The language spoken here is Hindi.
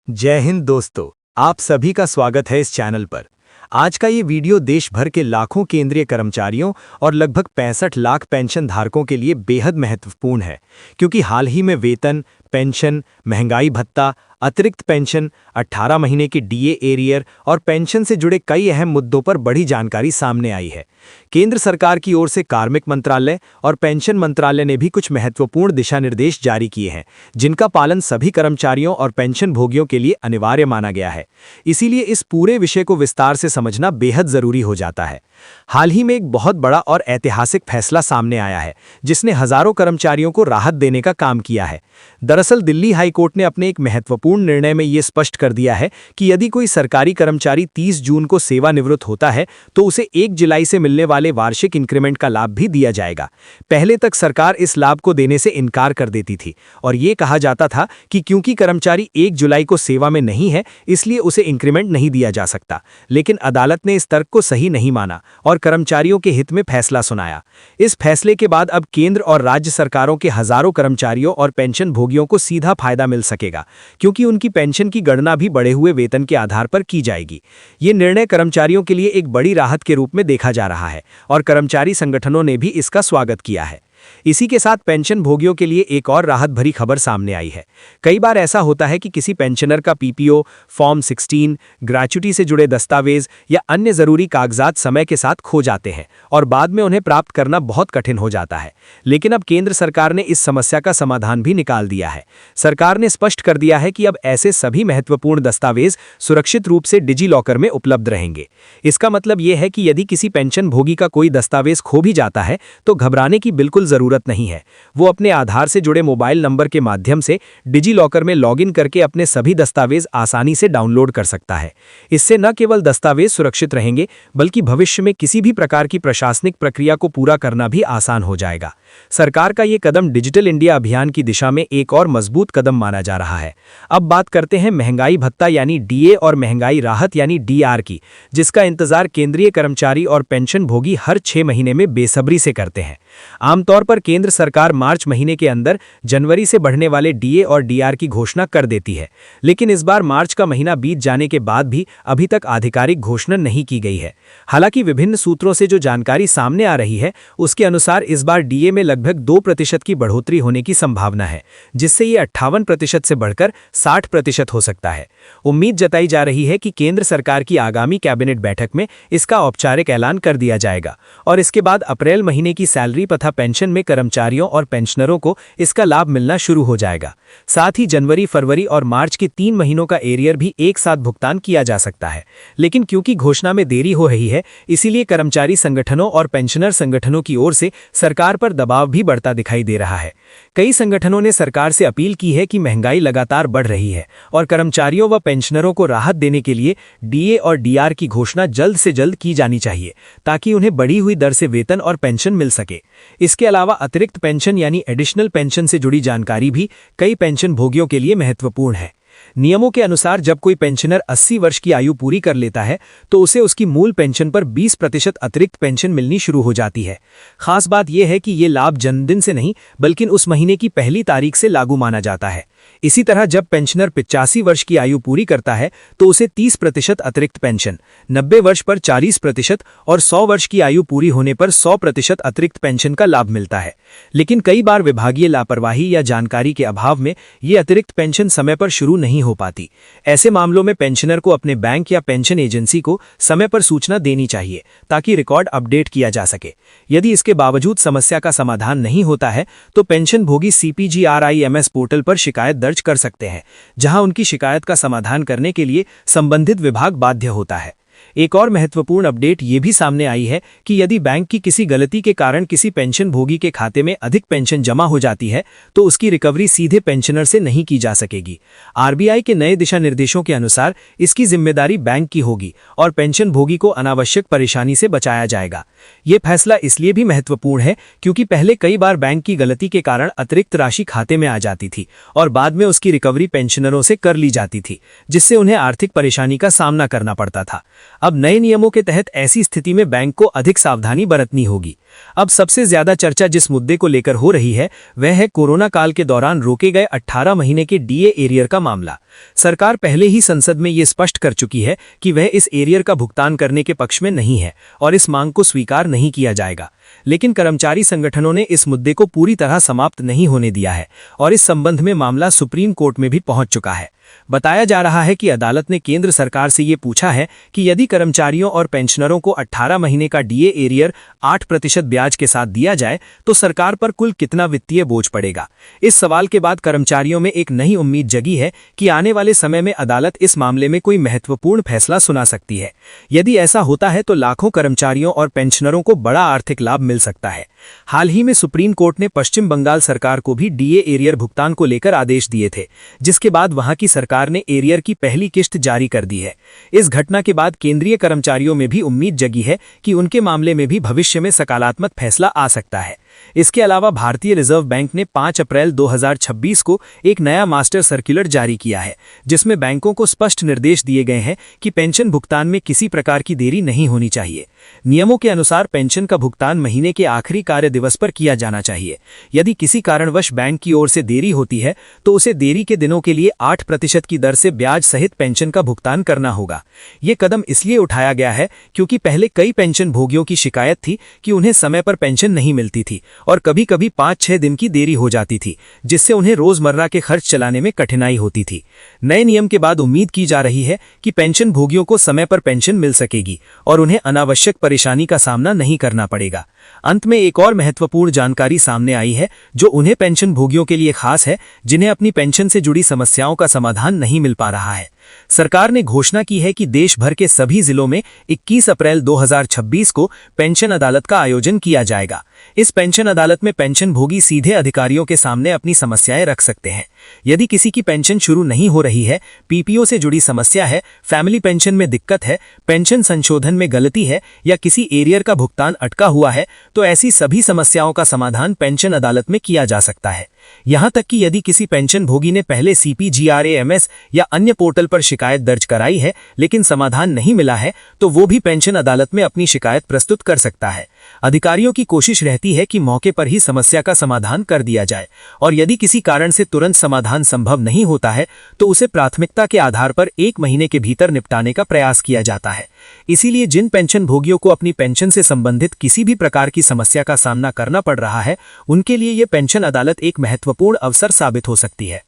जय हिंद दोस्तों, आप सभी का स्वागत है इस चैनल पर। आज का ये वीडियो देश भर के लाखों केंद्रीय कर्मचारियों और लगभग 65 लाख पेंशन धारकों के लिए बेहद महत्वपूर्ण है, क्योंकि हाल ही में वेतन, पेंशन, महंगाई भत्ता, अतिरिक्त पेंशन, 18 महीने की डीए एरियर और पेंशन से जुड़े कई अहम मुद्दों पर बड़ी जानकारी सामने आई है। केंद्र सरकार की ओर से कार्मिक मंत्रालय और पेंशन मंत्रालय ने भी कुछ महत्वपूर्ण दिशा निर्देश जारी किए हैं, जिनका पालन सभी कर्मचारियों और पेंशन भोगियों के लिए अनिवार्य माना गया है। इसीलिए इस पूरे विषय को विस्तार से समझना बेहद जरूरी हो जाता है। हाल ही में एक बहुत बड़ा और ऐतिहासिक फैसला सामने आया है, जिसने हजारों कर्मचारियों को राहत देने का काम किया है। दरअसल दिल्ली हाई कोर्ट ने अपने एक महत्वपूर्ण निर्णय में यह स्पष्ट कर दिया है कि यदि कोई सरकारी कर्मचारी 30 जून को सेवानिवृत्त होता है तो उसे 1 जुलाई से मिलने वाले वार्षिक इंक्रीमेंट का लाभ भी दिया जाएगा। पहले तक सरकार इस लाभ को देने से इनकार कर देती थी और ये कहा जाता था कि क्योंकि कर्मचारी 1 जुलाई को सेवा में नहीं है, इसलिए उसे इंक्रीमेंट नहीं दिया जा सकता। लेकिन अदालत ने इस तर्क को सही नहीं माना और कर्मचारियों के हित में फैसला सुनाया। इस फैसले के बाद अब केंद्र और राज्य सरकारों के हजारों कर्मचारियों और पेंशन भोगियों को सीधा फायदा मिल सकेगा, क्योंकि उनकी पेंशन की गणना भी बढ़े हुए वेतन के आधार पर की जाएगी। ये निर्णय कर्मचारियों के लिए एक बड़ी राहत के रूप में देखा जा रहा है और कर्मचारी संगठनों ने भी इसका स्वागत किया है। इसी के साथ पेंशन भोगियों के लिए एक और राहत भरी खबर सामने आई है। कई बार ऐसा होता है कि किसी पेंशनर का पीपीओ, फॉर्म 16, ग्रेच्युटी से जुड़े दस्तावेज या अन्य जरूरी कागजात समय के साथ खो जाते हैं और बाद में उन्हें प्राप्त करना बहुत कठिन हो जाता है। लेकिन अब केंद्र सरकार ने इस समस्या का समाधान भी निकाल दिया है। सरकार ने स्पष्ट कर दिया है कि अब ऐसे सभी महत्वपूर्ण दस्तावेज सुरक्षित रूप से डिजी लॉकर में उपलब्ध रहेंगे। इसका मतलब यह है कि यदि किसी पेंशन भोगी का कोई दस्तावेज खो भी जाता है तो घबराने की बिल्कुल जरूरत नहीं है। वो अपने आधार से जुड़े मोबाइल नंबर के माध्यम से डिजी लॉकर में लॉगिन करके अपने सभी दस्तावेज आसानी से डाउनलोड कर सकता है। इससे न केवल दस्तावेज सुरक्षित रहेंगे, बल्कि भविष्य में किसी भी प्रकार की प्रशासनिक प्रक्रिया को पूरा करना भी आसान हो जाएगा। सरकार का ये कदम डिजिटल इंडिया अभियान की दिशा में एक और मजबूत कदम माना जा रहा है। अब बात करते हैं महंगाई भत्ता यानी डीए और महंगाई राहत यानी डीआर की, जिसका इंतजार केंद्रीय कर्मचारी और पेंशन भोगी हर 6 महीने में बेसब्री से करते हैं। आमतौर पर केंद्र सरकार मार्च महीने के अंदर जनवरी से बढ़ने वाले डीए और डीआर की घोषणा कर देती है, लेकिन इस बार मार्च का महीना बीत जाने के बाद भी अभी तक आधिकारिक घोषणा नहीं की गई है। हालांकि विभिन्न सूत्रों से जो जानकारी सामने आ रही है, उसके अनुसार इस बार डीए में लगभग 2% की बढ़ोतरी होने की संभावना है, जिससे ये 58% से बढ़कर 60% हो सकता है। उम्मीद जताई जा रही है कि केंद्र सरकार की आगामी कैबिनेट बैठक में इसका औपचारिक ऐलान कर दिया जाएगा और इसके बाद अप्रैल महीने की सैलरी तथा पेंशन में कर्मचारियों और पेंशनरों को इसका लाभ मिलना शुरू हो जाएगा। साथ ही जनवरी, फरवरी और मार्च के 3 महीनों का एरियर भी एक साथ भुगतान किया जा सकता है। लेकिन क्योंकि घोषणा में देरी हो रही है, इसीलिए कर्मचारी संगठनों और पेंशनर संगठनों की ओर से सरकार पर दबाव भी बढ़ता दिखाई दे रहा है। कई संगठनों ने सरकार से अपील की है कि महंगाई लगातार बढ़ रही है और कर्मचारियों व पेंशनरों को राहत देने के लिए डीए और डीआर की घोषणा जल्द से जल्द की जानी चाहिए, ताकि उन्हें बढ़ी हुई दर से वेतन और पेंशन मिल सके। इसके अलावा अतिरिक्त पेंशन यानी एडिशनल पेंशन से जुड़ी जानकारी भी कई पेंशन भोगियों के लिए महत्वपूर्ण है। नियमों के अनुसार जब कोई पेंशनर 80 वर्ष की आयु पूरी कर लेता है तो उसे उसकी मूल पेंशन पर 20% अतिरिक्त पेंशन मिलनी शुरू हो जाती है। खास बात यह है कि ये लाभ जन्मदिन से नहीं, बल्कि उस महीने की पहली तारीख से लागू माना जाता है। इसी तरह जब पेंशनर 85 वर्ष की आयु पूरी करता है तो उसे 30% अतिरिक्त पेंशन, 90 वर्ष पर 40% और 100 वर्ष की आयु पूरी होने पर 100% अतिरिक्त पेंशन का लाभ मिलता है। लेकिन कई बार विभागीय लापरवाही या जानकारी के अभाव में ये अतिरिक्त पेंशन समय पर शुरू नहीं हो पाती। ऐसे मामलों में पेंशनर को अपने बैंक या पेंशन एजेंसी को समय पर सूचना देनी चाहिए, ताकि रिकॉर्ड अपडेट किया जा सके। यदि इसके बावजूद समस्या का समाधान नहीं होता है तो पेंशन भोगी CPGRIMS पोर्टल पर शिकायत दर्ज कर सकते हैं, जहां उनकी शिकायत का समाधान करने के लिए संबंधित विभाग बाध्य होता है। एक और महत्वपूर्ण अपडेट ये भी सामने आई है कि यदि बैंक की किसी गलती के कारण किसी पेंशन भोगी के खाते में अधिक पेंशन जमा हो जाती है तो उसकी रिकवरी सीधे पेंशनर से नहीं की जा सकेगी। आरबीआई के नए दिशा निर्देशों के अनुसार इसकी जिम्मेदारी बैंक की होगी और पेंशन भोगी को अनावश्यक परेशानी से बचाया जाएगा। ये फैसला इसलिए भी महत्वपूर्ण है क्योंकि पहले कई बार बैंक की गलती के कारण अतिरिक्त राशि खाते में आ जाती थी और बाद में उसकी रिकवरी पेंशनरों से कर ली जाती थी, जिससे उन्हें आर्थिक परेशानी का सामना करना पड़ता था। अब नए नियमों के तहत ऐसी स्थिति में बैंक को अधिक सावधानी बरतनी होगी। अब सबसे ज्यादा चर्चा जिस मुद्दे को लेकर हो रही है वह है कोरोना काल के दौरान रोके गए 18 महीने के डीए एरियर का मामला। सरकार पहले ही संसद में ये स्पष्ट कर चुकी है कि वह इस एरियर का भुगतान करने के पक्ष में नहीं है और इस मांग को स्वीकार नहीं किया जाएगा। लेकिन कर्मचारी संगठनों ने इस मुद्दे को पूरी तरह समाप्त नहीं होने दिया है और इस संबंध में मामला सुप्रीम कोर्ट में भी पहुंच चुका है। बताया जा रहा है कि अदालत ने केंद्र सरकार से ये पूछा है कि यदि कर्मचारियों और पेंशनरों को 18 महीने का डीए एरियर 8% ब्याज के साथ दिया जाए तो सरकार पर कुल कितना वित्तीय बोझ पड़ेगा। इस सवाल के बाद कर्मचारियों में एक नई उम्मीद जगी है कि आने वाले समय में अदालत इस मामले में कोई महत्वपूर्ण फैसला सुना सकती है। यदि ऐसा होता है तो लाखों कर्मचारियों और पेंशनरों को बड़ा आर्थिक लाभ मिल सकता है। हाल ही में सुप्रीम कोर्ट ने पश्चिम बंगाल सरकार को भी डीए एरियर भुगतान को लेकर आदेश दिए थे, जिसके बाद वहां की सरकार ने एरियर की पहली किस्त जारी कर दी है। इस घटना के बाद केंद्रीय कर्मचारियों में भी उम्मीद जगी है कि उनके मामले में भी भविष्य में सकारात्मक फैसला आ सकता है। इसके अलावा भारतीय रिजर्व बैंक ने 5 अप्रैल 2026 को एक नया मास्टर सर्कुलर जारी किया है, जिसमें बैंकों को स्पष्ट निर्देश दिए गए हैं कि पेंशन भुगतान में किसी प्रकार की देरी नहीं होनी चाहिए। नियमों के अनुसार पेंशन का भुगतान महीने के आखिरी कार्य दिवस पर किया जाना चाहिए। यदि किसी कारणवश बैंक की ओर से देरी होती है तो उसे देरी के दिनों के लिए 8% की दर से ब्याज सहित पेंशन का भुगतान करना होगा। ये कदम इसलिए उठाया गया है क्योंकि पहले कई पेंशन भोगियों की शिकायत थी कि उन्हें समय पर पेंशन नहीं मिलती थी और कभी-कभी 5-6 दिन की देरी हो जाती थी, जिससे उन्हें रोजमर्रा के खर्च चलाने में कठिनाई होती थी। नए नियम के बाद उम्मीद की जा रही है कि पेंशन भोगियों को समय पर पेंशन मिल सकेगी और उन्हें अनावश्यक परेशानी का सामना नहीं करना पड़ेगा। अंत में एक और महत्वपूर्ण जानकारी सामने आई है जो उन्हें पेंशन भोगियों के लिए खास है जिन्हें अपनी पेंशन से जुड़ी समस्याओं का समाधान नहीं मिल पा रहा है। सरकार ने घोषणा की है कि देश भर के सभी जिलों में 21 अप्रैल 2026 को पेंशन अदालत का आयोजन किया जाएगा। इस पेंशन अदालत में पेंशन भोगी सीधे अधिकारियों के सामने अपनी समस्याएं रख सकते हैं। यदि किसी की पेंशन शुरू नहीं हो रही है, पीपीओ से जुड़ी समस्या है, फैमिली पेंशन में दिक्कत है, पेंशन संशोधन में गलती है या किसी एरियर का भुगतान अटका हुआ है, तो ऐसी सभी समस्याओं का समाधान पेंशन अदालत में किया जा सकता है। यहां तक कि यदि किसी पेंशन भोगी ने पहले CPGRAMS या अन्य पोर्टल पर शिकायत दर्ज कराई है लेकिन समाधान नहीं मिला है, तो वो भी पेंशन अदालत में अपनी शिकायत प्रस्तुत कर सकता है। अधिकारियों की कोशिश रहती है कि मौके पर ही समस्या का समाधान कर दिया जाए और यदि किसी कारण से तुरंत समाधान संभव नहीं होता है तो उसे प्राथमिकता के आधार पर 1 महीने के भीतर निपटाने का प्रयास किया जाता है। इसीलिए जिन पेंशन भोगियों को अपनी पेंशन से संबंधित किसी भी प्रकार की समस्या का सामना करना पड़ रहा है, उनके लिए ये पेंशन अदालत एक महत्वपूर्ण अवसर साबित हो सकती है।